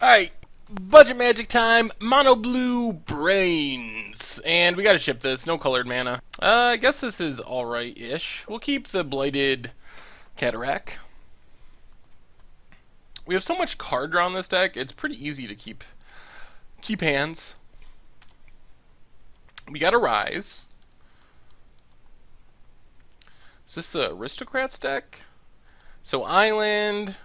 Alright, budget magic time, mono blue brains. And we gotta ship this, no colored mana. I guess this is alright-ish. We'll keep the blighted cataract. We have so much card draw in this deck, it's pretty easy to keep hands. We got a Rise. Is this the Aristocrats deck? So Island,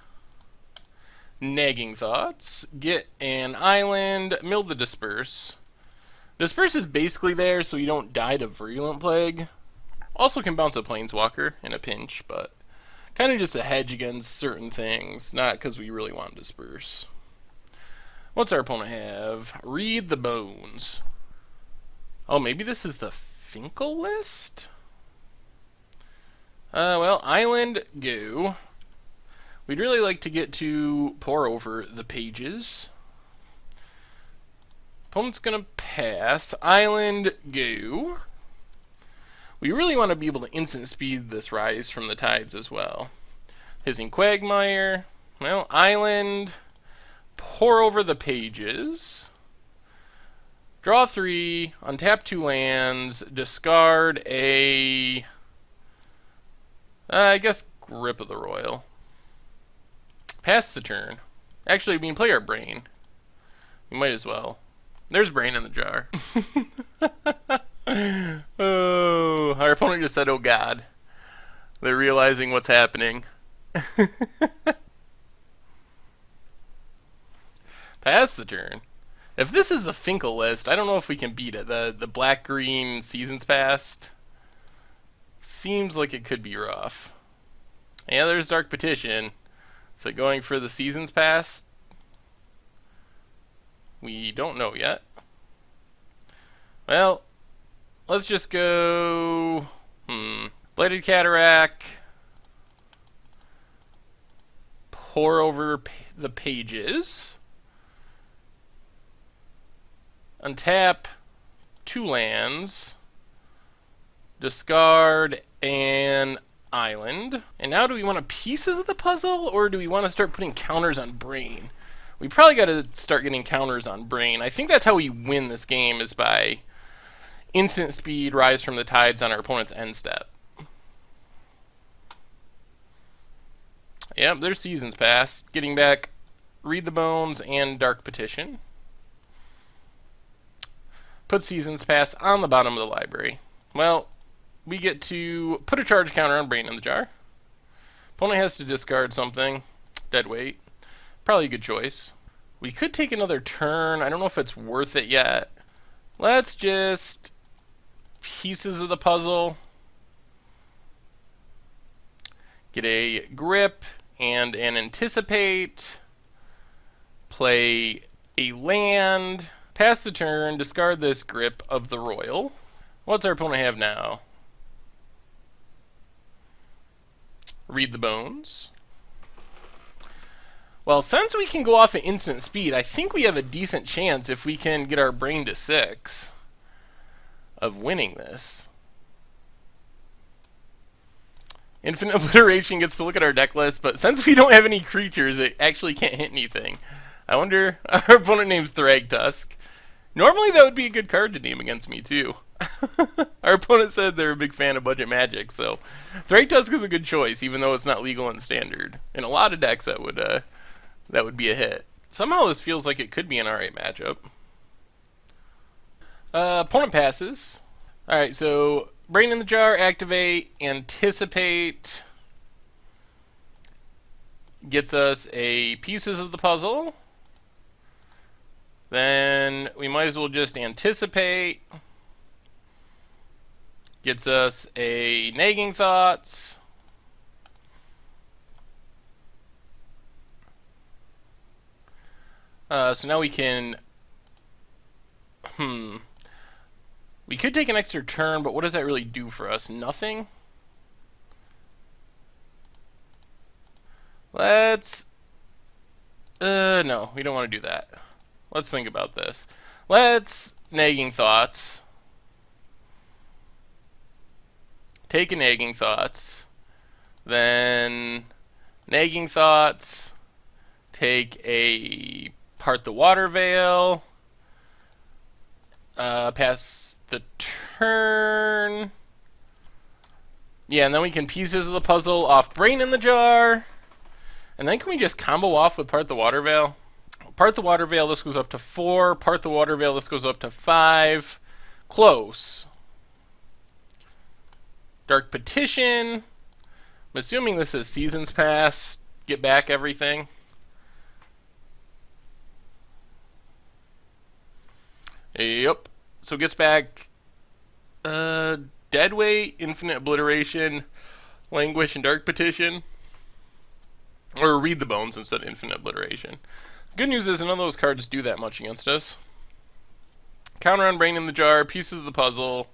Nagging Thoughts, get an Island, mill the Disperse. Disperse is basically there so you don't die to Virulent Plague. Also can bounce a Planeswalker in a pinch, but kind of just a hedge against certain things, not because we really want to Disperse. What's our opponent have? Read the Bones. Oh, maybe this is the Finkel list? Well, Island, go. We'd really like to get to pour over the pages. Opponent's gonna pass. Island, go. We really want to be able to instant speed this Rise from the Tides as well. Hissing Quagmire. Well, Island, pour over the pages. Draw 3, untap 2 lands, discard a... I guess Grip of the Royal. Pass the turn. Actually, we can play our Brain. We might as well. There's Brain in the jar. Oh, our opponent just said, oh god. They're realizing what's happening. Pass the turn. If this is the Finkel list, I don't know if we can beat it. The black-green Seasons Past seems like it could be rough. Yeah, there's Dark Petition. So going for the Seasons Past? We don't know yet. Well, let's just go... Bladed Cataract. Pour over the pages. Untap 2 lands. Discard an Island. And now do we want pieces of the puzzle, or do we want to start putting counters on Brain? We probably got to start getting counters on Brain. I think that's how we win this game, is by instant speed, Rise from the Tides on our opponent's end step. Yep, there's Seasons Past. Getting back Read the Bones and Dark Petition. Put Seasons Past on the bottom of the library. Well, we get to put a charge counter on Brain in the jar. Opponent has to discard something. Dead weight. Probably a good choice. We could take another turn. I don't know if it's worth it yet. Let's just... pieces of the puzzle. Get a Grip and an Anticipate. Play a land. Pass the turn, discard this Grip of the Royal. What's our opponent have now? Read the Bones. Well, since we can go off at instant speed, I think we have a decent chance, if we can get our Brain to 6, of winning this. Infinite Obliteration gets to look at our deck list, but since we don't have any creatures, it actually can't hit anything. I wonder, our opponent name's Thragtusk. Normally that would be a good card to name against me too. Our opponent said they're a big fan of budget magic, so Thragtusk is a good choice, even though it's not legal in Standard. In a lot of decks that would be a hit. Somehow this feels like it could be an alright matchup. Opponent passes. Alright, so Brain in the Jar, activate, Anticipate. Gets us a Pieces of the Puzzle. Then we might as well just Anticipate. Gets us a Nagging Thoughts. So now we can... We could take an extra turn, but what does that really do for us? Nothing? Let's... no, we don't want to do that. Let's think about this. Let's Nagging Thoughts. Take a Nagging Thoughts. Then Nagging Thoughts. Take a Part the Water Veil. Pass the turn. Yeah, and then we can Pieces of the Puzzle off Brain in the Jar. And then can we just combo off with Part the Water Veil? Part the Water Veil, this goes up to 4. Part the Water Veil, this goes up to 5. Close. Dark Petition. I'm assuming this is Seasons Pass. Get back everything. Yep. So it gets back Deadweight, Infinite Obliteration, Languish, and Dark Petition. Or Read the Bones instead of Infinite Obliteration. Good news is none of those cards do that much against us. Counter on Brain in the Jar, Pieces of the Puzzle.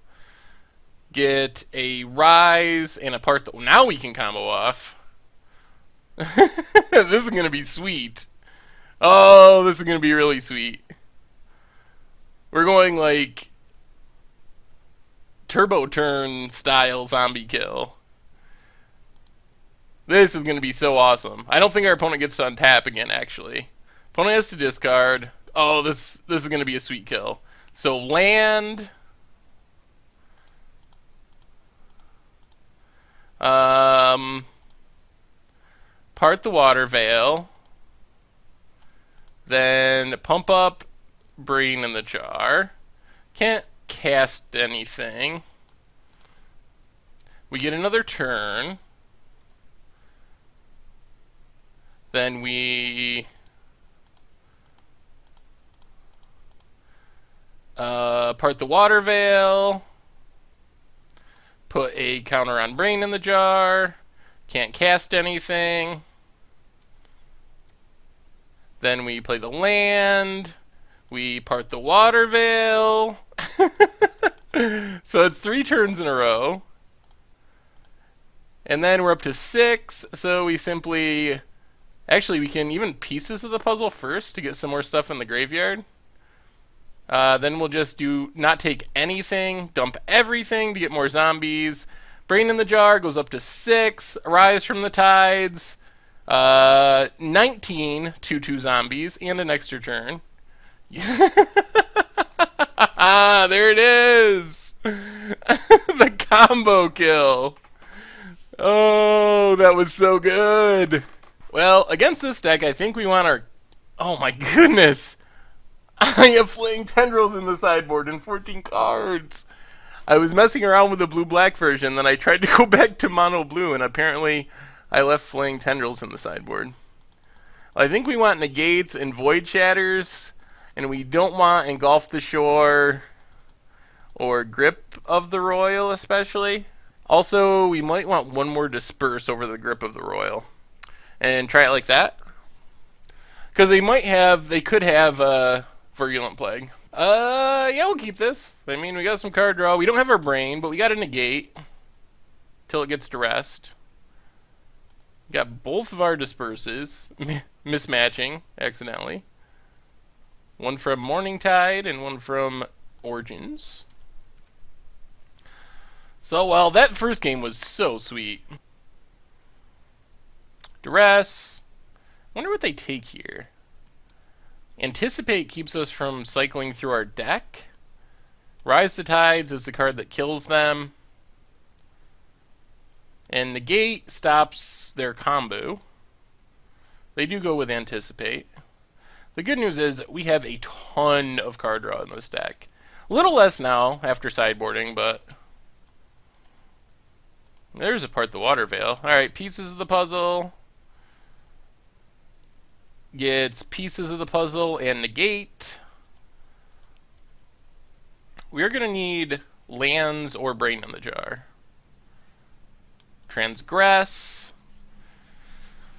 Get a Rise and a Part. Now we can combo off. This is going to be sweet. Oh, this is going to be really sweet. We're going like Turbo Turn style zombie kill. This is going to be so awesome. I don't think our opponent gets to untap again, actually. Opponent has to discard. Oh, this is going to be a sweet kill. So land. Part the Water Veil. Then pump up Brain in the Jar. Can't cast anything. We get another turn. Then we part the Water Veil. Put a counter on Brain in the Jar. Can't cast anything. Then we play the land. We part the Water Veil. So it's 3 turns in a row. And then we're up to 6. So we simply... Actually, we can even Pieces of the Puzzle first to get some more stuff in the graveyard. Then we'll just do not take anything, dump everything to get more zombies. Brain in the Jar goes up to 6. Arise from the Tides. 19 2/2 zombies and an extra turn. There it is. The combo kill. Oh, that was so good. Well, against this deck, I think we want our... Oh my goodness. I have Flaying Tendrils in the sideboard and 14 cards. I was messing around with the blue-black version, then I tried to go back to mono-blue, and apparently I left Flaying Tendrils in the sideboard. I think we want Negates and Void Shatters, and we don't want Engulf the Shore or Grip of the Royal, especially. Also, we might want one more Disperse over the Grip of the Royal. And try it like that. Because they could have Virulent Plague. Yeah, we'll keep this. I mean, we got some card draw. We don't have our Brain, but we got a Negate till it gets to rest. We got both of our Disperses mismatching accidentally. One from Morningtide and one from Origins. So, well, that first game was so sweet. Duress. Wonder what they take here. Anticipate keeps us from cycling through our deck. Rise to Tides is the card that kills them. And Negate stops their combo. They do go with Anticipate. The good news is we have a ton of card draw in this deck. A little less now after sideboarding, but... There's a Part the Water Veil. Alright, Pieces of the Puzzle. Gets Pieces of the Puzzle and Negate. We're going to need lands or Brain in the Jar. Transgress.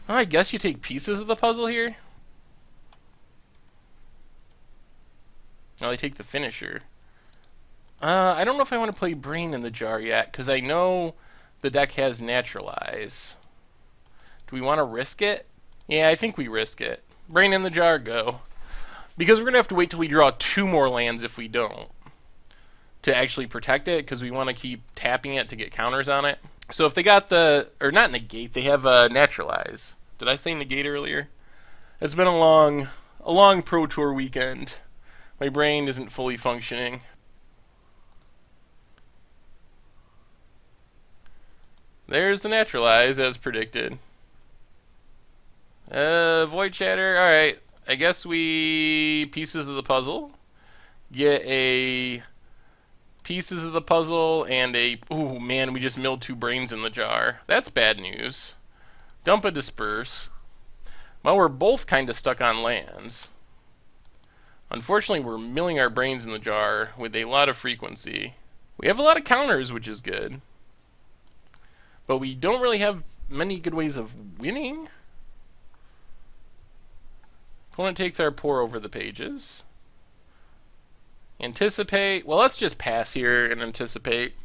I guess you take Pieces of the Puzzle here. Oh, I take the Finisher. I don't know if I want to play Brain in the Jar yet, because I know the deck has Naturalize. Do we want to risk it? Yeah, I think we risk it. Brain in the Jar, go. Because we're going to have to wait till we draw 2 more lands if we don't. To actually protect it, because we want to keep tapping it to get counters on it. So if they got the... Or not Negate, they have Naturalize. Did I say Negate earlier? It's been a long a long Pro Tour weekend. My brain isn't fully functioning. There's the Naturalize, as predicted. Void Chatter. Alright, I guess we... Pieces of the puzzle. Get a... Pieces of the puzzle and a... Ooh, man, we just milled 2 brains in the jar. That's bad news. Dump a Disperse. Well, we're both kind of stuck on lands. Unfortunately, we're milling our brains in the jar with a lot of frequency. We have a lot of counters, which is good. But we don't really have many good ways of winning. Opponent takes our pour over the pages. Anticipate. Well, let's just pass here and anticipate.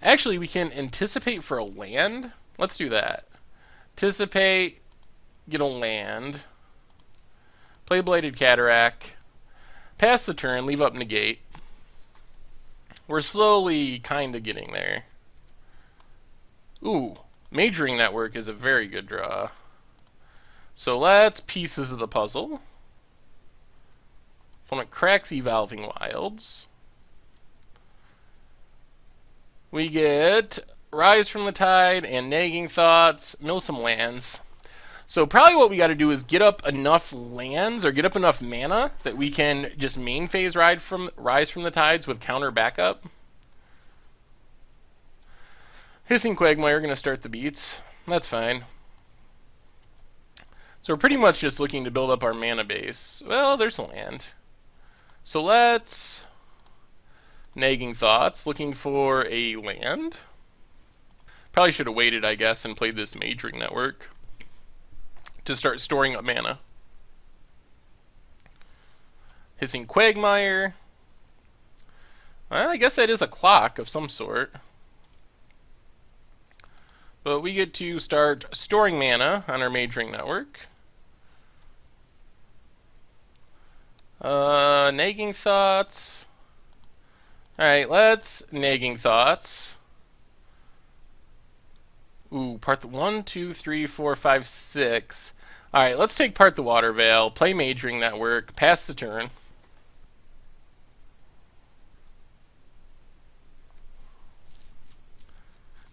Actually, we can anticipate for a land. Let's do that. Anticipate. Get a land. Play Bladed Cataract. Pass the turn. Leave up negate. We're slowly kind of getting there. Ooh, Majoring Network is a very good draw. So let's Pieces of the Puzzle. Opponent cracks Evolving Wilds. We get Rise from the Tide and Nagging Thoughts, mill some lands. So probably what we got to do is get up enough lands or get up enough mana that we can just main phase Rise from the Tides with counter backup. Hissing Quagmire going to start the beats. That's fine. So we're pretty much just looking to build up our mana base. Well, there's a land. So let's... Nagging Thoughts, looking for a land. Probably should have waited, I guess, and played this Majoring Network to start storing up mana. Hissing Quagmire. Well, I guess that is a clock of some sort. But we get to start storing mana on our Majoring Network. Nagging Thoughts. Alright, let's Nagging Thoughts. Ooh, part the 1, 2, 3, 4, 5, 6. Alright, let's take part the Water Veil, play Majoring Network, pass the turn.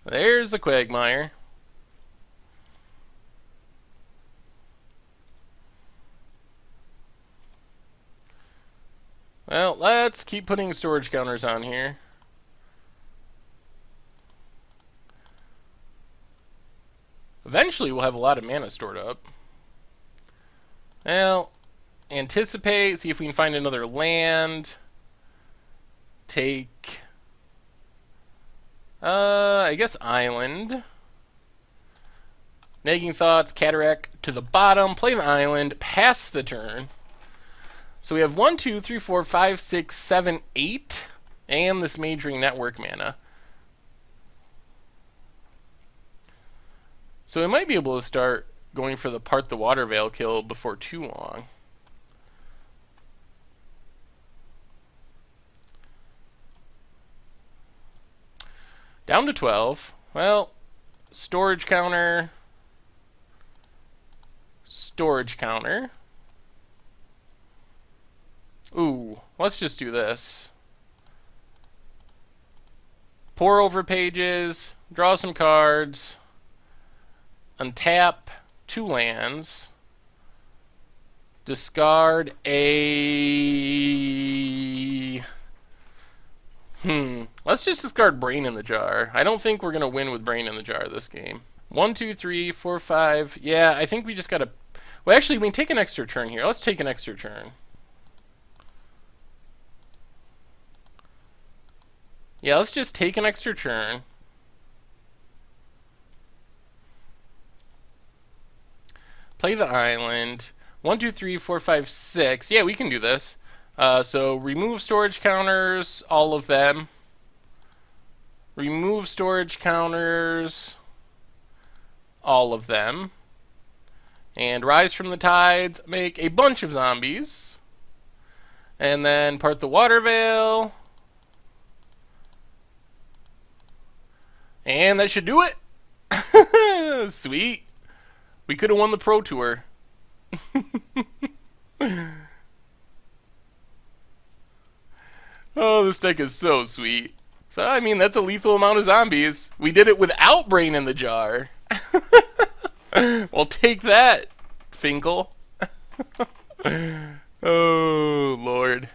There's the Quagmire. Well, let's keep putting storage counters on here. Eventually, we'll have a lot of mana stored up. Well, anticipate, see if we can find another land. Take... I guess Island. Nagging Thoughts, Cataract to the bottom, play the Island, pass the turn. So we have 1, 2, 3, 4, 5, 6, 7, 8, and this Majoring Network mana. So we might be able to start going for the part the Water Veil kill before too long. Down to 12. Well, storage counter. Storage counter. Ooh, let's just do this. Pour over pages, draw some cards, untap 2 lands, discard a... Let's just discard Brain in the Jar. I don't think we're going to win with Brain in the Jar this game. 1, 2, 3, 4, 5. Yeah, I think we just got to... Well, actually, we can take an extra turn here. Let's take an extra turn. Yeah, let's just take an extra turn. Play the Island. 1, 2, 3, 4, 5, 6. Yeah, we can do this. So remove storage counters, all of them. Remove storage counters, all of them. And Rise from the Tides, make a bunch of zombies. And then part the Water Veil. And that should do it. Sweet. We could have won the Pro Tour. Oh, this deck is so sweet. So, I mean, that's a lethal amount of zombies. We did it without Brain in the Jar. Well, take that, Finkel. Oh, Lord.